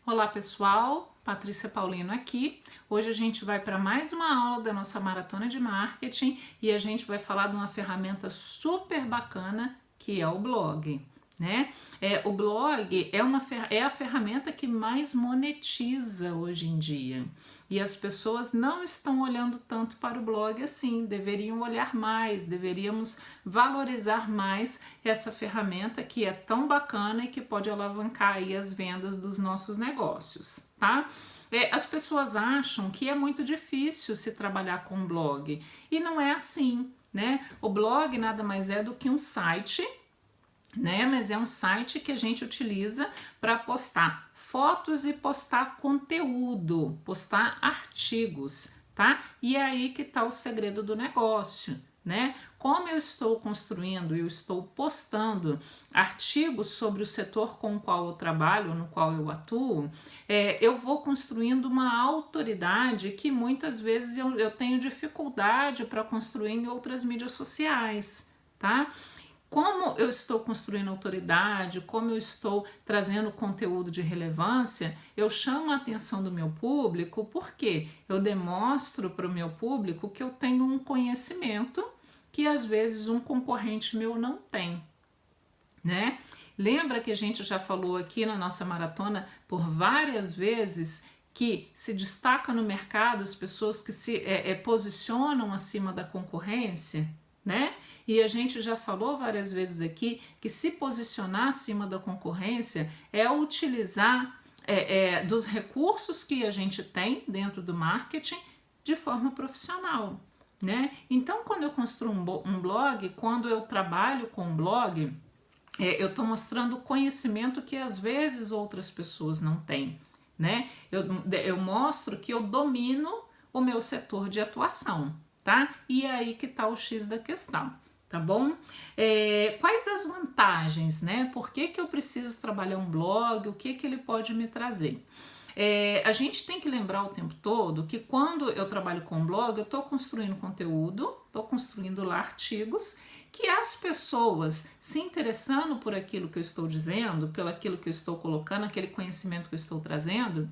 Olá pessoal, Patrícia Paulino aqui. Hoje a gente vai para mais uma aula da nossa maratona de marketing e a gente vai falar de uma ferramenta super bacana que é o blog, né? O blog é a ferramenta que mais monetiza hoje em dia e as pessoas não estão olhando tanto para o blog assim, deveriam olhar mais, deveríamos valorizar mais essa ferramenta que é tão bacana e que pode alavancar aí as vendas dos nossos negócios, tá? As pessoas acham que é muito difícil se trabalhar com blog e não é assim, né? O blog nada mais é do que um site, né? Mas é um site que a gente utiliza para postar fotos e postar conteúdo, postar artigos, tá? E é aí que tá o segredo do negócio, né? Como eu estou construindo, eu estou postando artigos sobre o setor com o qual eu trabalho, no qual eu atuo, eu vou construindo uma autoridade que muitas vezes eu tenho dificuldade para construir em outras mídias sociais, tá? Como eu estou construindo autoridade, como eu estou trazendo conteúdo de relevância, eu chamo a atenção do meu público porque eu demonstro para o meu público que eu tenho um conhecimento que às vezes um concorrente meu não tem, né? Lembra que a gente já falou aqui na nossa maratona por várias vezes que se destaca no mercado as pessoas que se posicionam acima da concorrência, né? E a gente já falou várias vezes aqui que se posicionar acima da concorrência é utilizar dos recursos que a gente tem dentro do marketing de forma profissional, né? Então, quando eu construo um blog, quando eu trabalho com um blog, eu estou mostrando conhecimento que às vezes outras pessoas não têm, né? Eu mostro que eu domino o meu setor de atuação, tá? E é aí que tá o X da questão, tá bom? Quais as vantagens, né? Por que eu preciso trabalhar um blog? O que ele pode me trazer? A gente tem que lembrar o tempo todo que quando eu trabalho com blog, eu estou construindo conteúdo, estou construindo lá artigos que as pessoas se interessando por aquilo que eu estou dizendo, pelo aquilo que eu estou colocando, aquele conhecimento que eu estou trazendo,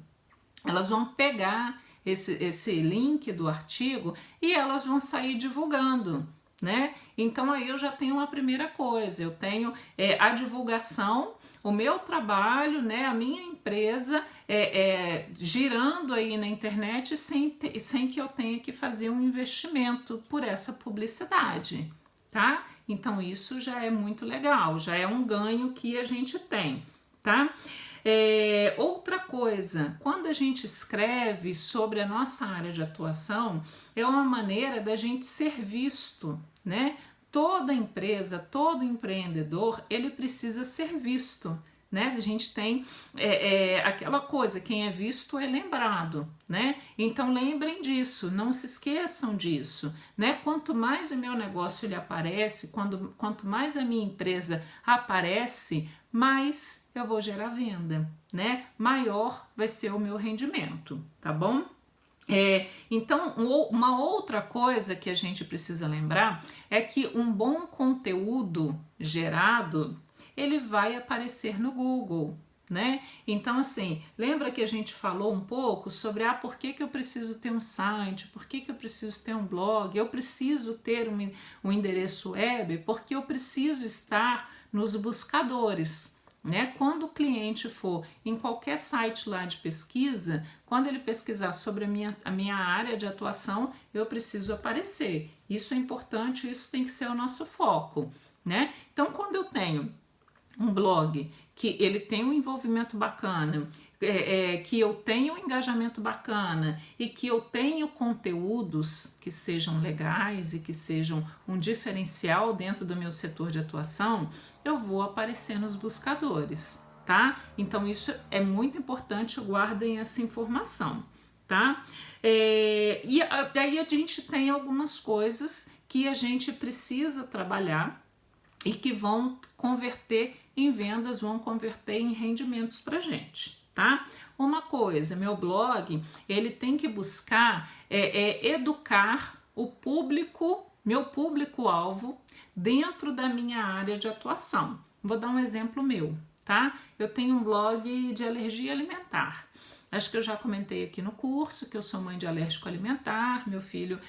elas vão pegar esse link do artigo e elas vão sair divulgando, né? Então aí eu já tenho uma primeira coisa, eu tenho a divulgação, o meu trabalho, né, a minha empresa girando aí na internet sem que eu tenha que fazer um investimento por essa publicidade, tá? Então isso já é muito legal, já é um ganho que a gente tem, tá? Outra coisa, quando a gente escreve sobre a nossa área de atuação, é uma maneira da gente ser visto, né? Toda empresa, todo empreendedor, ele precisa ser visto, né? A gente tem aquela coisa, quem é visto é lembrado, né? Então lembrem disso, não se esqueçam disso, né? Quanto mais o meu negócio ele aparece, quanto mais a minha empresa aparece, mais eu vou gerar venda, né? Maior vai ser o meu rendimento, tá bom? Então, uma outra coisa que a gente precisa lembrar é que um bom conteúdo gerado, ele vai aparecer no Google, né? Então, assim, lembra que a gente falou um pouco sobre por que eu preciso ter um site, por que eu preciso ter um blog, eu preciso ter um endereço web, porque eu preciso estar nos buscadores, né? Quando o cliente for em qualquer site lá de pesquisa, quando ele pesquisar sobre a minha área de atuação, eu preciso aparecer. Isso é importante, isso tem que ser o nosso foco, né? Então, quando eu tenho um blog que ele tem um envolvimento bacana, que eu tenho um engajamento bacana e que eu tenho conteúdos que sejam legais e que sejam um diferencial dentro do meu setor de atuação, eu vou aparecer nos buscadores, tá? Então isso é muito importante, guardem essa informação, tá? E aí a gente tem algumas coisas que a gente precisa trabalhar e que vão converter em vendas, vão converter em rendimentos pra gente, tá? Uma coisa, meu blog, ele tem que buscar educar o público, meu público-alvo, dentro da minha área de atuação. Vou dar um exemplo meu, tá? Eu tenho um blog de alergia alimentar. Acho que eu já comentei aqui no curso que eu sou mãe de alérgico alimentar, meu filho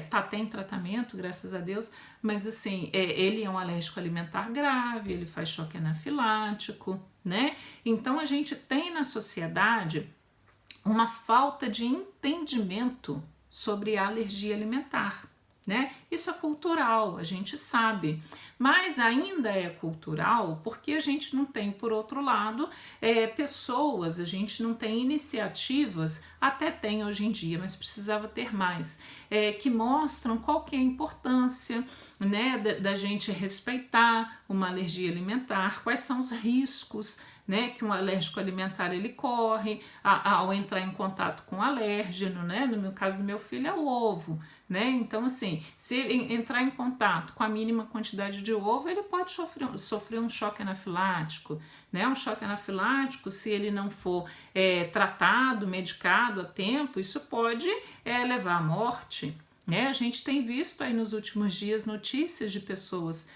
tá até em tratamento, graças a Deus, mas assim, ele é um alérgico alimentar grave, ele faz choque anafilático, né? Então a gente tem na sociedade uma falta de entendimento sobre a alergia alimentar, né? Isso é cultural, a gente sabe, mas ainda é cultural porque a gente não tem, por outro lado, pessoas, a gente não tem iniciativas, até tem hoje em dia, mas precisava ter mais, que mostram qual que é a importância, né, da gente respeitar uma alergia alimentar, quais são os riscos, né, que um alérgico alimentar ele corre ao entrar em contato com alérgeno, né? No meu caso do meu filho é o ovo, né? Então assim, se ele entrar em contato com a mínima quantidade de ovo, ele pode sofrer um choque anafilático, né? Um choque anafilático, se ele não for tratado, medicado a tempo, isso pode levar à morte, né? A gente tem visto aí nos últimos dias notícias de pessoas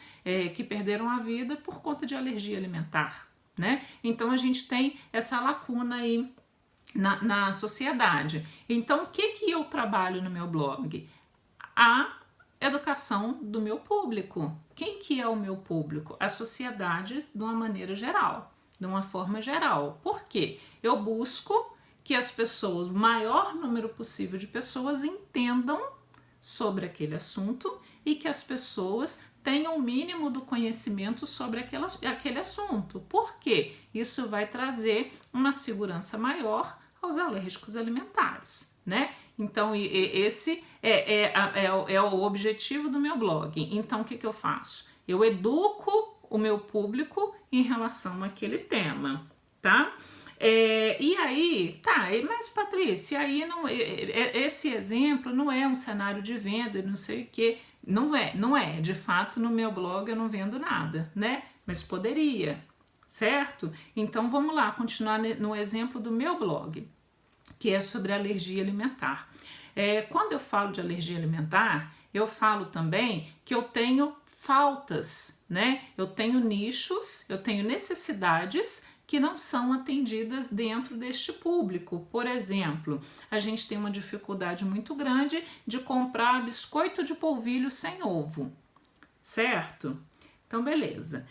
que perderam a vida por conta de alergia alimentar, né? Então a gente tem essa lacuna aí na sociedade. Então o que eu trabalho no meu blog? A educação do meu público. Quem que é o meu público? A sociedade de uma maneira geral, de uma forma geral. Por quê? Eu busco que as pessoas, o maior número possível de pessoas entendam sobre aquele assunto e que as pessoas tenham o mínimo do conhecimento sobre aquele assunto. Por quê? Isso vai trazer uma segurança maior aos alérgicos alimentares, né? Então, esse é o objetivo do meu blog. Então, o que eu faço? Eu educo o meu público em relação àquele tema, tá? E aí, tá, mas Patrícia, aí não, esse exemplo não é um cenário de venda e não sei o que, não é, de fato no meu blog eu não vendo nada, né, mas poderia, certo? Então vamos lá, continuar no exemplo do meu blog, que é sobre alergia alimentar. Quando eu falo de alergia alimentar, eu falo também que eu tenho faltas, né, eu tenho nichos, eu tenho necessidades que não são atendidas dentro deste público. Por exemplo, a gente tem uma dificuldade muito grande de comprar biscoito de polvilho sem ovo, certo? Então, beleza.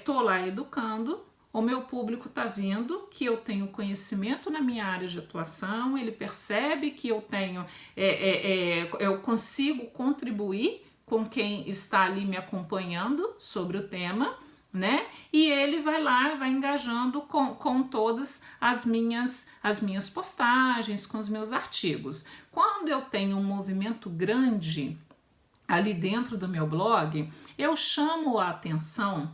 Tô lá educando, o meu público tá vendo que eu tenho conhecimento na minha área de atuação, ele percebe que eu tenho, eu consigo contribuir com quem está ali me acompanhando sobre o tema, né? E ele vai lá, vai engajando com todas as minhas postagens, com os meus artigos. Quando eu tenho um movimento grande ali dentro do meu blog, eu chamo a atenção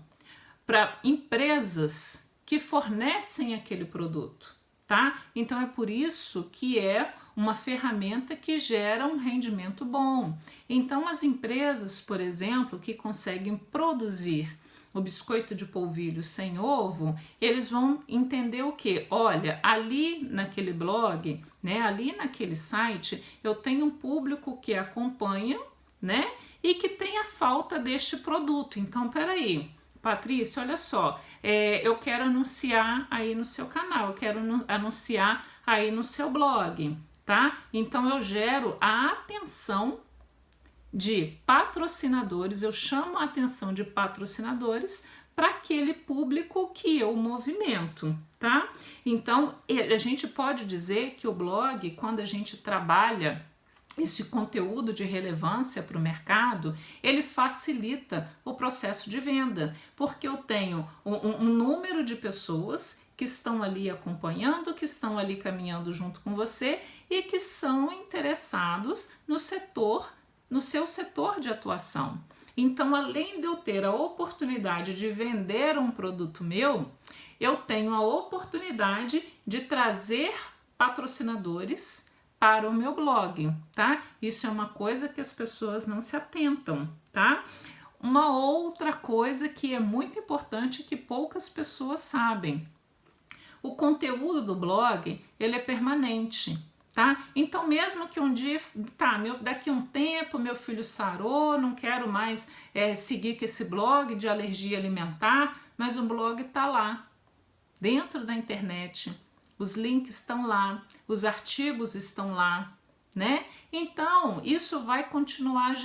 para empresas que fornecem aquele produto, tá? Então é por isso que é uma ferramenta que gera um rendimento bom. Então as empresas, por exemplo, que conseguem produzir o biscoito de polvilho sem ovo, eles vão entender o que? Olha, ali naquele blog, né, ali naquele site, eu tenho um público que acompanha, né, e que tem a falta deste produto. Então, peraí, Patrícia, olha só, eu quero anunciar aí no seu canal, eu quero anunciar aí no seu blog, tá? Então, eu gero a atenção de patrocinadores, eu chamo a atenção de patrocinadores para aquele público que eu movimento, tá? Então, a gente pode dizer que o blog, quando a gente trabalha esse conteúdo de relevância para o mercado, ele facilita o processo de venda, porque eu tenho um número de pessoas que estão ali acompanhando, que estão ali caminhando junto com você e que são interessados no seu setor de atuação. Então, além de eu ter a oportunidade de vender um produto meu, eu tenho a oportunidade de trazer patrocinadores para o meu blog, tá? Isso é uma coisa que as pessoas não se atentam, tá? Uma outra coisa que é muito importante que poucas pessoas sabem. O conteúdo do blog, ele é permanente, tá? Então, mesmo que um dia, daqui a um tempo meu filho sarou, não quero mais seguir com esse blog de alergia alimentar, mas o blog tá lá, dentro da internet, os links estão lá, os artigos estão lá, né? Então, isso vai continuar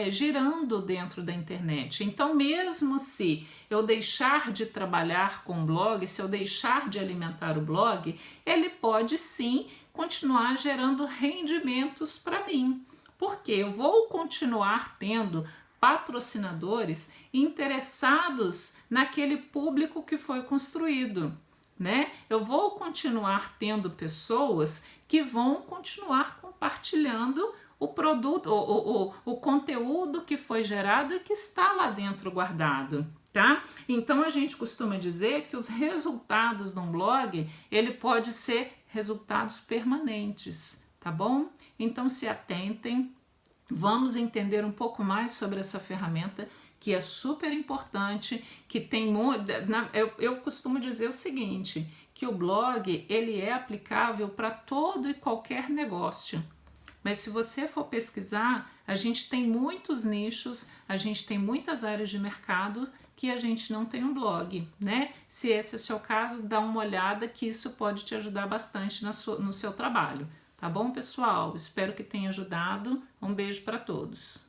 girando dentro da internet. Então, mesmo se eu deixar de trabalhar com o blog, se eu deixar de alimentar o blog, ele pode sim continuar gerando rendimentos para mim, porque eu vou continuar tendo patrocinadores interessados naquele público que foi construído, né? Eu vou continuar tendo pessoas que vão continuar compartilhando o produto, o conteúdo que foi gerado e que está lá dentro guardado, tá? Então a gente costuma dizer que os resultados de um blog, ele pode ser resultados permanentes, tá bom? Então se atentem, vamos entender um pouco mais sobre essa ferramenta que é super importante, que tem eu costumo dizer o seguinte, que o blog ele é aplicável para todo e qualquer negócio. Mas se você for pesquisar, a gente tem muitos nichos, a gente tem muitas áreas de mercado que a gente não tem um blog, né? Se esse é o seu caso, dá uma olhada que isso pode te ajudar bastante no seu trabalho. Tá bom, pessoal? Espero que tenha ajudado. Um beijo para todos.